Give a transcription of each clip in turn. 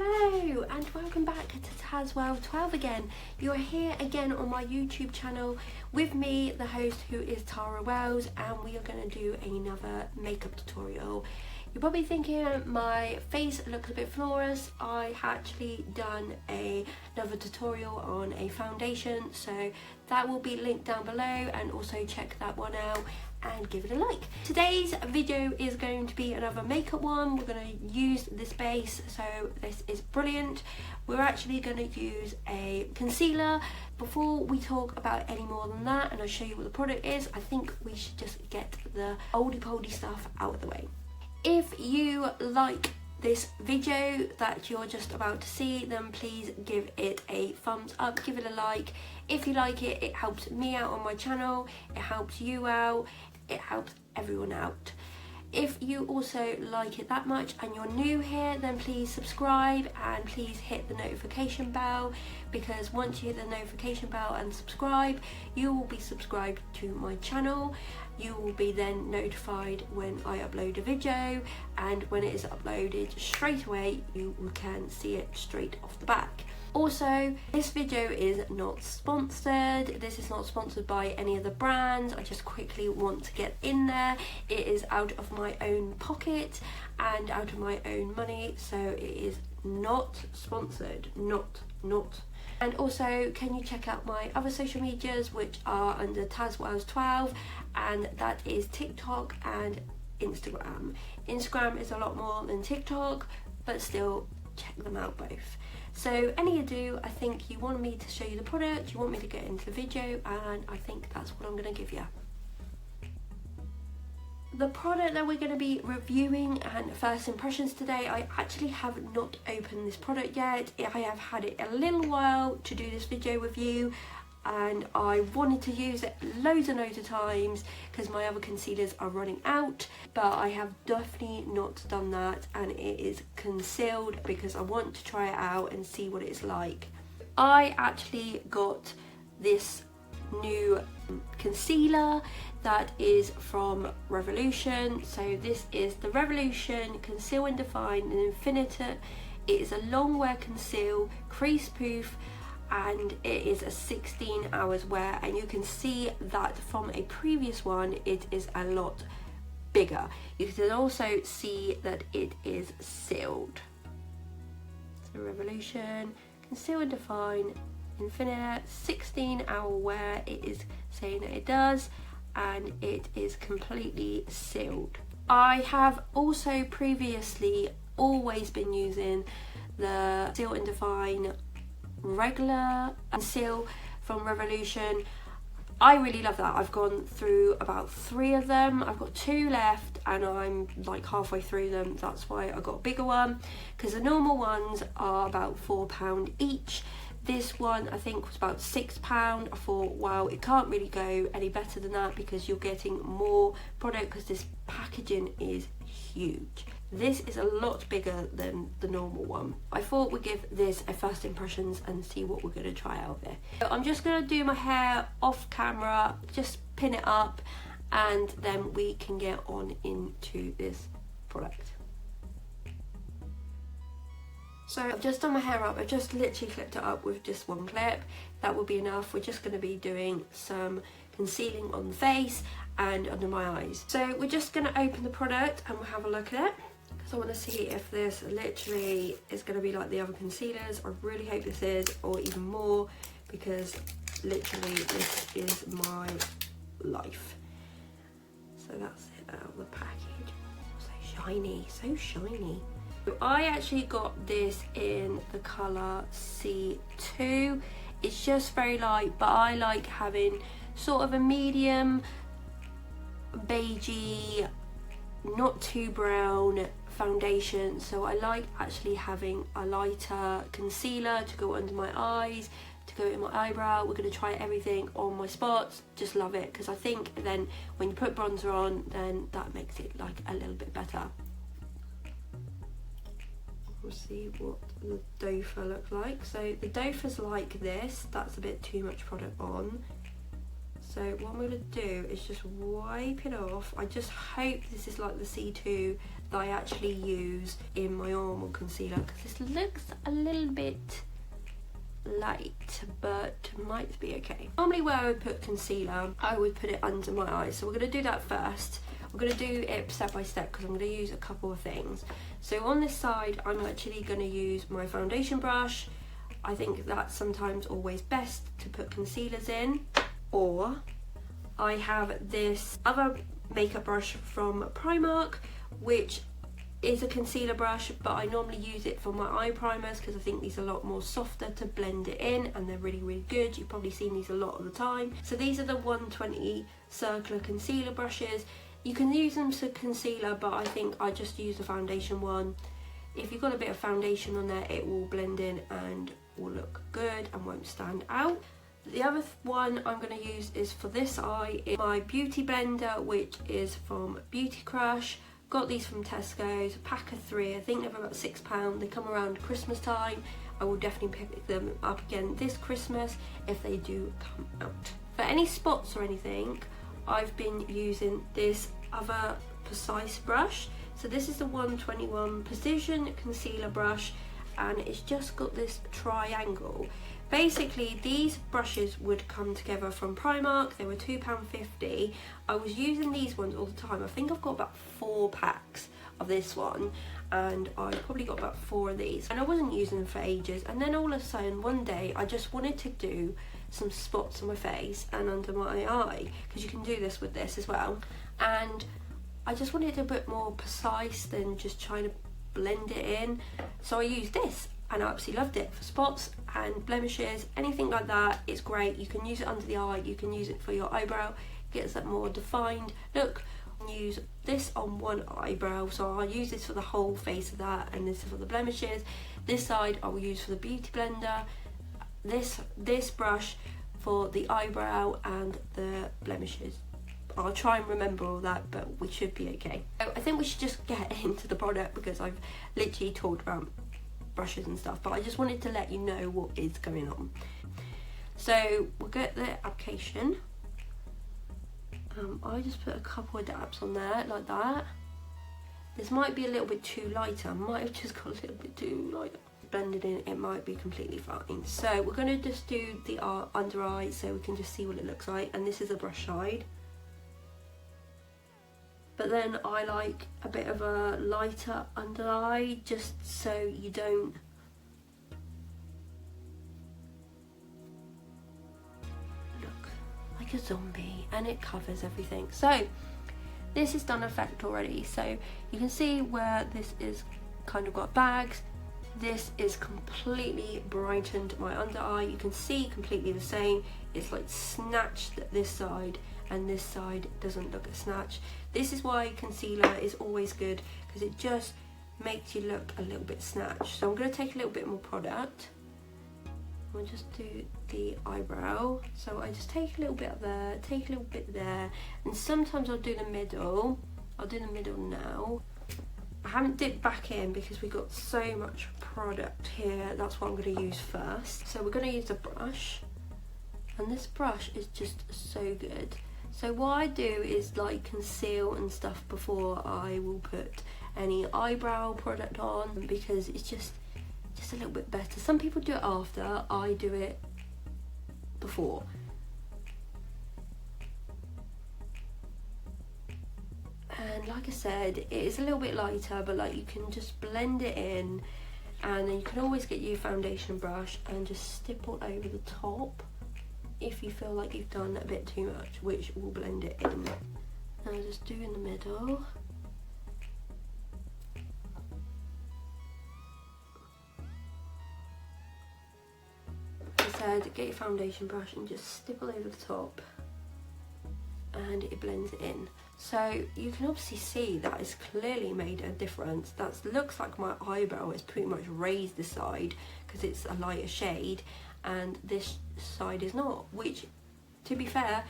Hello and welcome back to Tazwell12 again. You're here again on my YouTube channel with me, the host, who is Tara Wells, and we are going to do another makeup tutorial. You're probably thinking my face looks a bit flawless. I actually done another tutorial on a foundation, so that will be linked down below, and also check that one out and give it a like. Today's video is going to be another makeup one. We're going to use this base, so this is brilliant. We're actually going to use a concealer. Before we talk about any more than that and I show you what the product is, I think we should just get the oldie-poldy stuff out of the way. If you like this video that you're just about to see, then please give it a thumbs up, give it a like. If you like it, it helps me out on my channel, it helps you out, it helps everyone out. If you also like it that much and you're new here, then please subscribe and please hit the notification bell, because once you hit the notification bell and subscribe, you will be subscribed to my channel. You will be then notified when I upload a video, and when it is uploaded straight away, you can see it straight off the back. Also, this video is not sponsored. This is not sponsored by any of the brands. I just quickly want to get in there. It is out of my own pocket and out of my own money, so it is not sponsored. Not. And also, can you check out my other social medias, which are under Tazwell12, and that is TikTok and Instagram. Instagram is a lot more than TikTok, but still check them out both. So any ado, I think you want me to show you the product, you want me to get into the video, and I think that's what I'm going to give you. The product that we're going to be reviewing and first impressions today, I actually have not opened this product yet. I have had it a little while to do this video with you, and I wanted to use it loads and loads of times because my other concealers are running out, but I have definitely not done that, and it is concealed because I want to try it out and see what it's like. I actually got this new concealer that is from Revolution. So this is the Revolution Conceal and Define in Infinite. It is a long wear conceal, crease proof, and it is a 16 hours wear, and you can see that from a previous one it is a lot bigger. You can also see that it is sealed. So Revolution Conceal and Define Infinite 16-hour wear, it is saying that it does, and it is completely sealed. I have also previously always been using the Conceal and Define regular conceal from Revolution. I really love that. I've gone through about 3 of them. I've got 2 left and I'm like halfway through them. That's why I got a bigger one, because the normal ones are about £4 each. This one I think was about £6. I thought, wow, it can't really go any better than that because you're getting more product, because this packaging is huge. This is a lot bigger than the normal one. I thought we'd give this a first impressions and see what we're going to try out there. So I'm just going to do my hair off camera, just pin it up, and then we can get on into this product. So I've just done my hair up. I've just literally clipped it up with just one clip. That will be enough. We're just going to be doing some concealing on the face and under my eyes. So we're just going to open the product and we'll have a look at it, because I want to see if this literally is going to be like the other concealers. I really hope this is, or even more, because literally this is my life. So that's it out of the package. So shiny, so shiny. I actually got this in the colour C2. It's just very light, but I like having sort of a medium beigey, not too brown foundation. So I like actually having a lighter concealer to go under my eyes, to go in my eyebrow. We're going to try everything on my spots. Just love it, because I think then when you put bronzer on, then that makes it like a little bit better. We'll see what the dofer looks like. So the dofer's like this. That's a bit too much product on. So So what I'm going to do is just wipe it off. I just hope this is like the C2 that I actually use in my normal concealer, because this looks a little bit light, but might be okay. Normally where I would put concealer, I would put it under my eyes. So we're going to do that first. We're going to do it step by step because I'm going to use a couple of things. So on this side, I'm actually going to use my foundation brush. I think that's sometimes always best to put concealers in. Or I have this other makeup brush from Primark, which is a concealer brush, but I normally use it for my eye primers because I think these are a lot more softer to blend it in, and they're really, really good. You've probably seen these a lot of the time. So these are the 120 circular concealer brushes. You can use them to concealer, but I think I just use the foundation one. If you've got a bit of foundation on there, it will blend in and will look good and won't stand out. The other one I'm going to use is for this eye, is my beauty blender, which is from Beauty Crush. Got these from Tesco's, a pack of 3. I think they're about £6. They come around Christmas time. I will definitely pick them up again this Christmas if they do come out. For any spots or anything, I've been using this other Precise brush. So this is the 121 Precision Concealer brush, and it's just got this triangle. Basically, these brushes would come together from Primark. They were £2.50. I was using these ones all the time. I think I've got about 4 packs of this one, and I probably got about 4 of these. And I wasn't using them for ages. And then all of a sudden, one day, I just wanted to do some spots on my face and under my eye, because you can do this with this as well. And I just wanted it a bit more precise than just trying to blend it in. So I used this, and I absolutely loved it for spots and blemishes, anything like that. It's great. You can use it under the eye, you can use it for your eyebrow, it gets that more defined look. Use this on one eyebrow, so I'll use this for the whole face of that, and this is for the blemishes. This side I will use for the beauty blender, this brush for the eyebrow and the blemishes. I'll try and remember all that, but we should be okay. So I think we should just get into the product, because I've literally talked about brushes and stuff, but I just wanted to let you know what is going on. So we'll get the application. I just put a couple of dabs on there like that. This might be a little bit too lighter. I might have just got a little bit too light. Blended in, it might be completely fine. So we're going to just do the under eye so we can just see what it looks like, and this is a brush side. But then I like a bit of a lighter under eye, just so you don't look like a zombie, and it covers everything. So this is done effect already, so you can see where this is kind of got bags. This is completely brightened my under eye. You can see completely the same. It's like snatched this side, and this side doesn't look as snatched. This is why concealer is always good, because it just makes you look a little bit snatched. So I'm going to take a little bit more product. I'll just do the eyebrow. So I just take a little bit there, take a little bit there, and sometimes I'll do the middle. I'll do the middle now. I haven't dipped back in because we got so much product here. That's what I'm going to use first. So we're going to use a brush, and this brush is just so good. So what I do is like conceal and stuff before I will put any eyebrow product on, because it's just a little bit better. Some people do it after, I do it before. And like I said, it is a little bit lighter, but like you can just blend it in, and then you can always get your foundation brush and just stipple over the top if you feel like you've done a bit too much, which will blend it in. And I'll just do in the middle. Like I said, get your foundation brush and just stipple over the top, and it blends it in. So you can obviously see that it's clearly made a difference. That looks like my eyebrow is pretty much raised this side because it's a lighter shade, and this side is not, which, to be fair,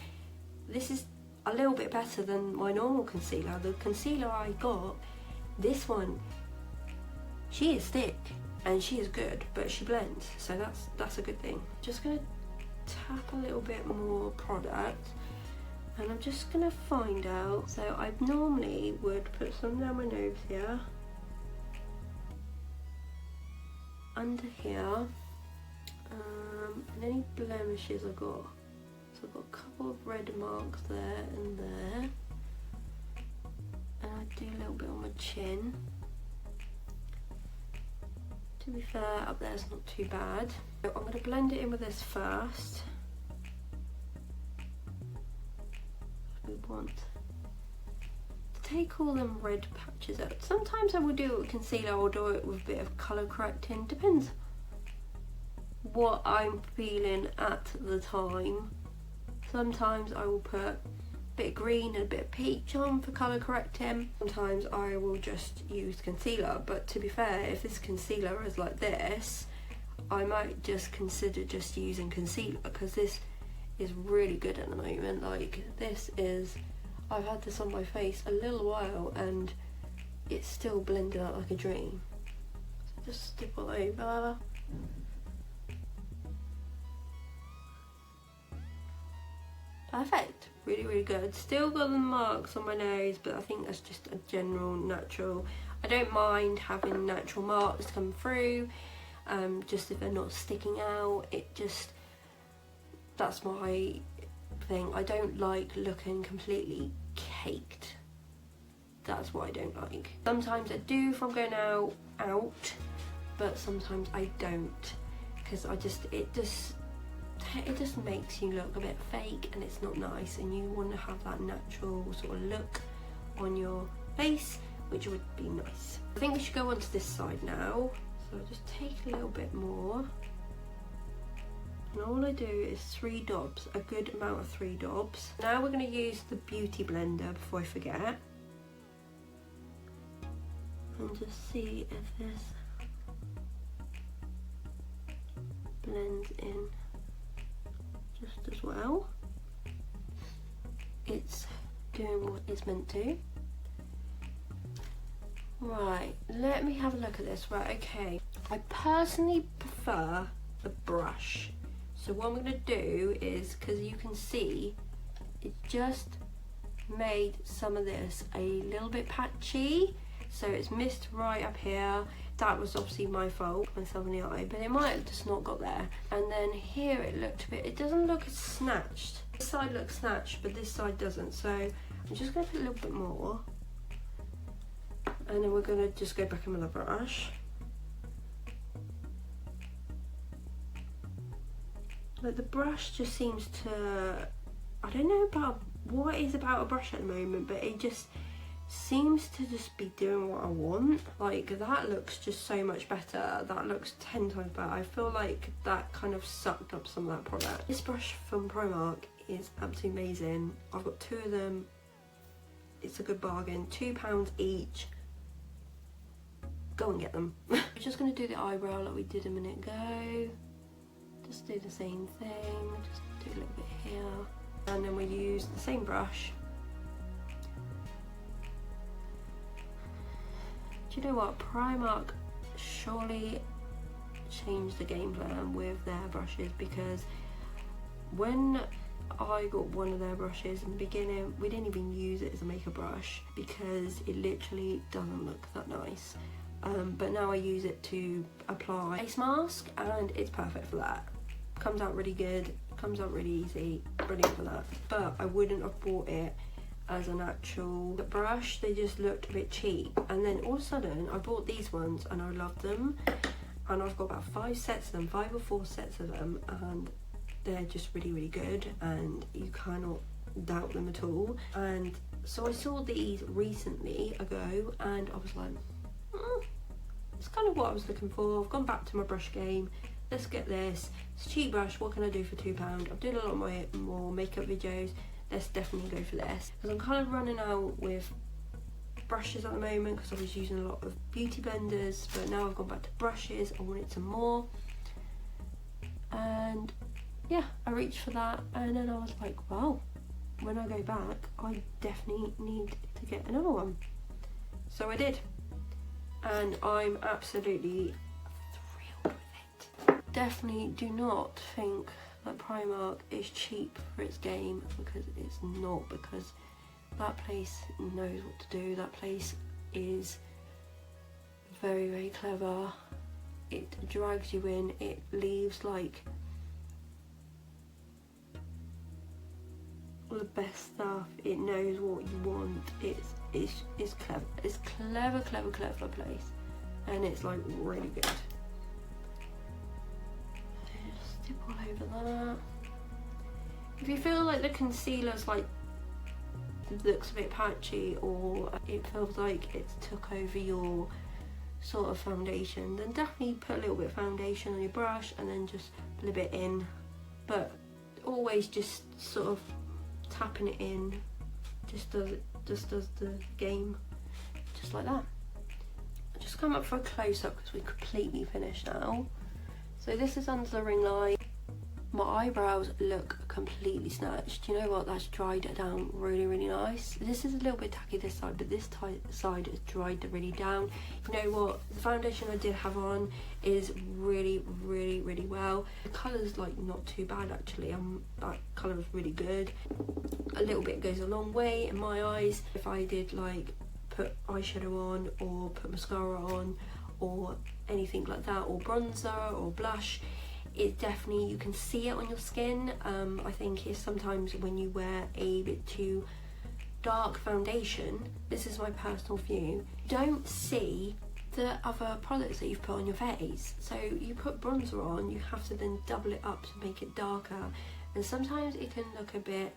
this is a little bit better than my normal concealer. The concealer I got, this one, she is thick and she is good, but she blends, so that's a good thing. Just gonna tap a little bit more product. And I'm just gonna find out, so I normally would put some down my nose here, under here, and any blemishes I've got. So I've got a couple of red marks there and there, and I do a little bit on my chin. To be fair, up there's not too bad. So I'm gonna blend it in with this first. We want to take all them red patches out. Sometimes I will do it with concealer or do it with a bit of colour correcting, depends what I'm feeling at the time. Sometimes I will put a bit of green and a bit of peach on for colour correcting. Sometimes I will just use concealer, but to be fair, if this concealer is like this, I might just consider just using concealer, because this is really good at the moment. Like, this is, I've had this on my face a little while and it's still blending out like a dream. So just stipple over. Perfect, really, really good. Still got the marks on my nose, but I think that's just a general natural. I don't mind having natural marks come through, just if they're not sticking out. It just, that's my thing. I don't like looking completely caked. That's what I don't like. Sometimes I do if I'm going out, but sometimes I don't, because it just makes you look a bit fake and it's not nice, and you want to have that natural sort of look on your face, which would be nice. I think we should go on to this side now. So I'll just take a little bit more. And all I do is 3 dobs, a good amount of 3 dobs. Now we're going to use the beauty blender before I forget. And just see if this blends in just as well. It's doing what it's meant to. Right, let me have a look at this. Right, okay. I personally prefer the brush. So what I'm going to do is, because you can see, it just made some of this a little bit patchy. So it's missed right up here. That was obviously my fault, myself in the eye, but it might have just not got there. And then here it looked a bit, it doesn't look as snatched. This side looks snatched, but this side doesn't. So I'm just going to put a little bit more. And then we're going to just go back in with the brush. Like, the brush just seems to, I don't know about what it is about a brush at the moment, but it just seems to just be doing what I want. Like, that looks just so much better. That looks 10 times better. I feel like that kind of sucked up some of that product. This brush from Primark is absolutely amazing. I've got 2 of them. It's a good bargain, £2 each. Go and get them. We're just going to do the eyebrow like we did a minute ago. Just do the same thing, just do a little bit here. And then we use the same brush. Do you know what? Primark surely changed the game plan with their brushes, because when I got one of their brushes in the beginning, we didn't even use it as a makeup brush because it literally doesn't look that nice. But now I use it to apply face mask and it's perfect for that. Comes out really good, comes out really easy, brilliant for that. But I wouldn't have bought it as an actual brush. They just looked a bit cheap. And then all of a sudden I bought these ones and I loved them, and I've got about 5 sets of them, 5 or 4 sets of them, and they're just really, really good and you cannot doubt them at all. And so I saw these recently ago and I was like, it's kind of what I was looking for. I've gone back to my brush game. Let's get this. It's a cheap brush. What can I do for £2? I'm doing a lot more makeup videos. Let's definitely go for this. Because I'm kind of running out with brushes at the moment because I was using a lot of beauty blenders, but now I've gone back to brushes. I wanted some more. And yeah, I reached for that. And then I was like, wow, when I go back, I definitely need to get another one. So I did. And I'm absolutely thrilled with it. Definitely do not think that Primark is cheap for its game, because it's not, because that place knows what to do. That place is very, very clever. It drags you in, it leaves like all the best stuff, it knows what you want, it's clever, it's clever place, and it's like really good. Just dip all over that. If you feel like the concealer's like looks a bit patchy, or it feels like it's took over your sort of foundation, then definitely put a little bit of foundation on your brush and then just blib it in, but always just sort of tapping it in just does the game, just like that. I'll just come up for a close-up because we're completely finished now. So this is under the ring light. My eyebrows look completely snatched. You know what, that's dried it down really, really nice. This is a little bit tacky this side, but this side has dried it really down. You know what, the foundation I did have on is really, really, really well. The colour's like not too bad actually. That colour is really good. A little bit goes a long way in my eyes. If I did like put eyeshadow on, or put mascara on, or anything like that, or bronzer or blush, it definitely, you can see it on your skin. I think it's sometimes when you wear a bit too dark foundation, this is my personal view, you don't see the other products that you've put on your face. So you put bronzer on, you have to then double it up to make it darker, and sometimes it can look a bit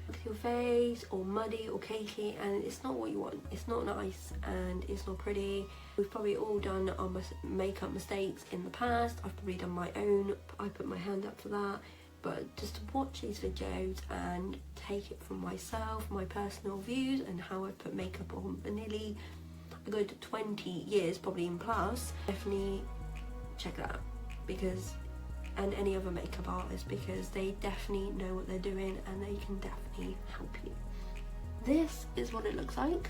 like your face or muddy or cakey, and it's not what you want. It's not nice and it's not pretty. We've probably all done our makeup mistakes in the past. I've probably done my own. I put my hand up for that. But just to watch these videos and take it from myself, my personal views, and how I put makeup on for nearly a good 20 years, probably in plus, definitely check that out, because, and any other makeup artist, because they definitely know what they're doing and they can definitely help you. This is what it looks like.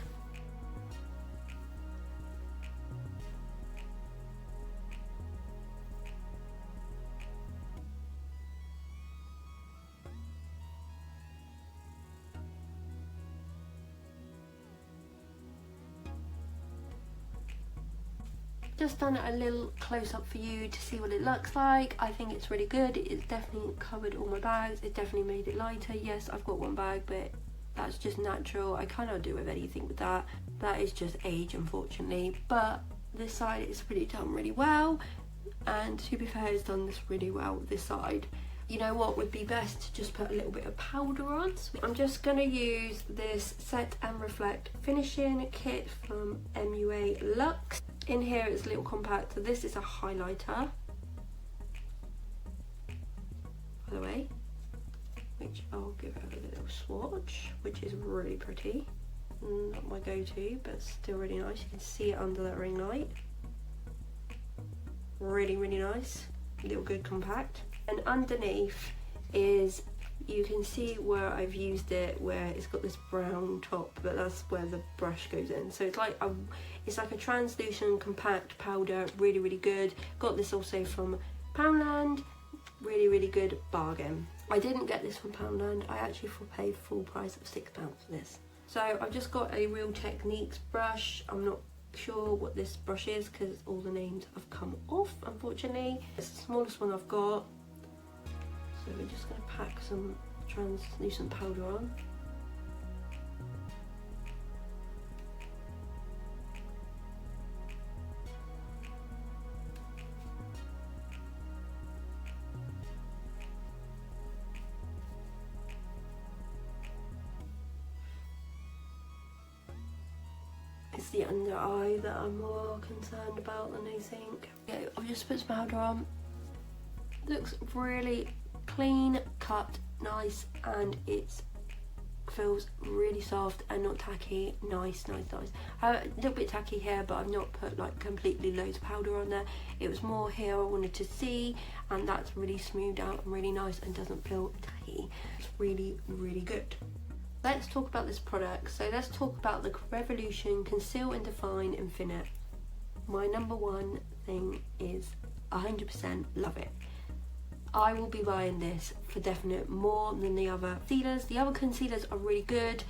Just done a little close-up for you to see what it looks like. I think it's really good. It's definitely covered all my bags. It definitely made it lighter. Yes, I've got one bag, but that's just natural. I cannot do with anything with that. That is just age, unfortunately. But this side is really done really well, and to be fair, it's done this really well with this side. You know what would be best? To just put a little bit of powder on. So I'm just going to use this Set and Reflect Finishing Kit from MUA Luxe. In here it's a little compact, so this is a highlighter, by the way, which I'll give it a little swatch, which is really pretty. Not my go-to, but still really nice. You can see it under that ring light. Really, really nice. Little good compact. And underneath is, you can see where I've used it, where it's got this brown top, but that's where the brush goes in. So it's like a translucent compact powder, really, really good. Got this also from Poundland, really, really good bargain. I didn't get this from Poundland. I actually paid full price of £6 for this. So I've just got a Real Techniques brush. I'm not sure what this brush is because all the names have come off, unfortunately. It's the smallest one I've got. So we're just going to pack some translucent powder on. It's the under eye that I'm more concerned about than anything. Okay, I've just put some powder on. Looks really clean cut, nice, and it feels really soft and not tacky. Nice. A little bit tacky here, but I've not put like completely loads of powder on there. It was more here I wanted to see, and that's really smoothed out and really nice and doesn't feel tacky. It's really, really good. Let's talk about this product. So let's talk about the Revolution Conceal and Define Infinite. My number one thing is 100% love it. I will be buying this for definite more than the other concealers. The other concealers are really good,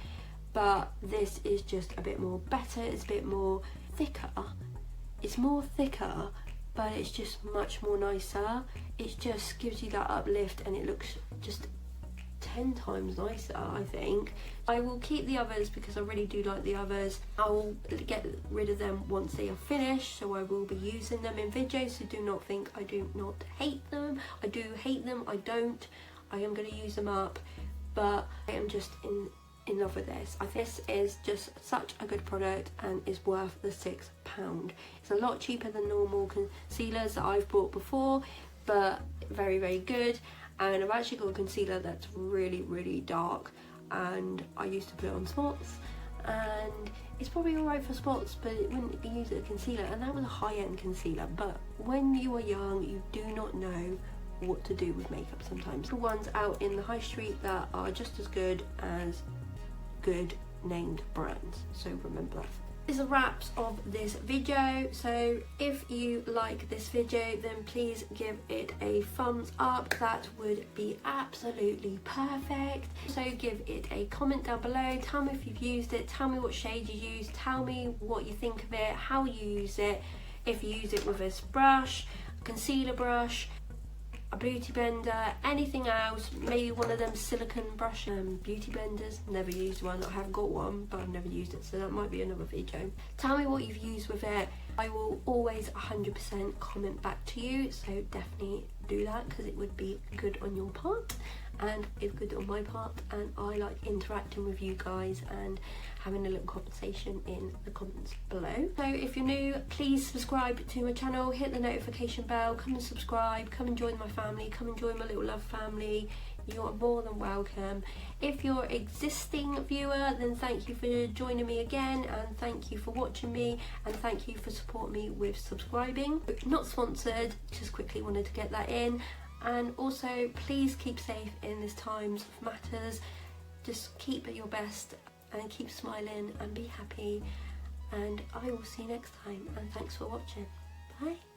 but this is just a bit more better. It's a bit more thicker. It's more thicker, but it's just much more nicer. It just gives you that uplift and it looks just 10 times nicer, I think. I will keep the others because I really do like the others. I will get rid of them once they are finished, so I will be using them in videos, so do not think I do not hate them. I do hate them, I don't. I am going to use them up, but I am just in love with this. This is just such a good product and is worth the £6. It's a lot cheaper than normal concealers that I've bought before, but very, very good. And I've actually got a concealer that's really, really dark, and I used to put it on spots, and it's probably alright for spots, but it wouldn't be used as a concealer, and that was a high-end concealer. But when you are young, you do not know what to do with makeup sometimes. The ones out in the high street that are just as good as good named brands, so remember that. This is the wraps of this video, so if you like this video then please give it a thumbs up. That would be absolutely perfect. So give it a comment down below, tell me if you've used it, tell me what shade you use, tell me what you think of it, how you use it, if you use it with a brush, a concealer brush, a beauty blender, anything else, maybe one of them silicone brush beauty blenders. Never used one. I have got one, but I've never used it, so that might be another video. Tell me what you've used with it. I will always 100% comment back to you, so definitely do that because it would be good on your part and it's good on my part, and I like interacting with you guys and having a little conversation in the comments below. So if you're new, please subscribe to my channel, hit the notification bell, come and subscribe, come and join my family, come and join my little love family. You are more than welcome. If you're an existing viewer, then thank you for joining me again, and thank you for watching me, and thank you for supporting me with subscribing. Not sponsored, just quickly wanted to get that in. And also please keep safe in this times of matters. Just keep at your best and keep smiling and be happy, and I will see you next time, and thanks for watching. Bye.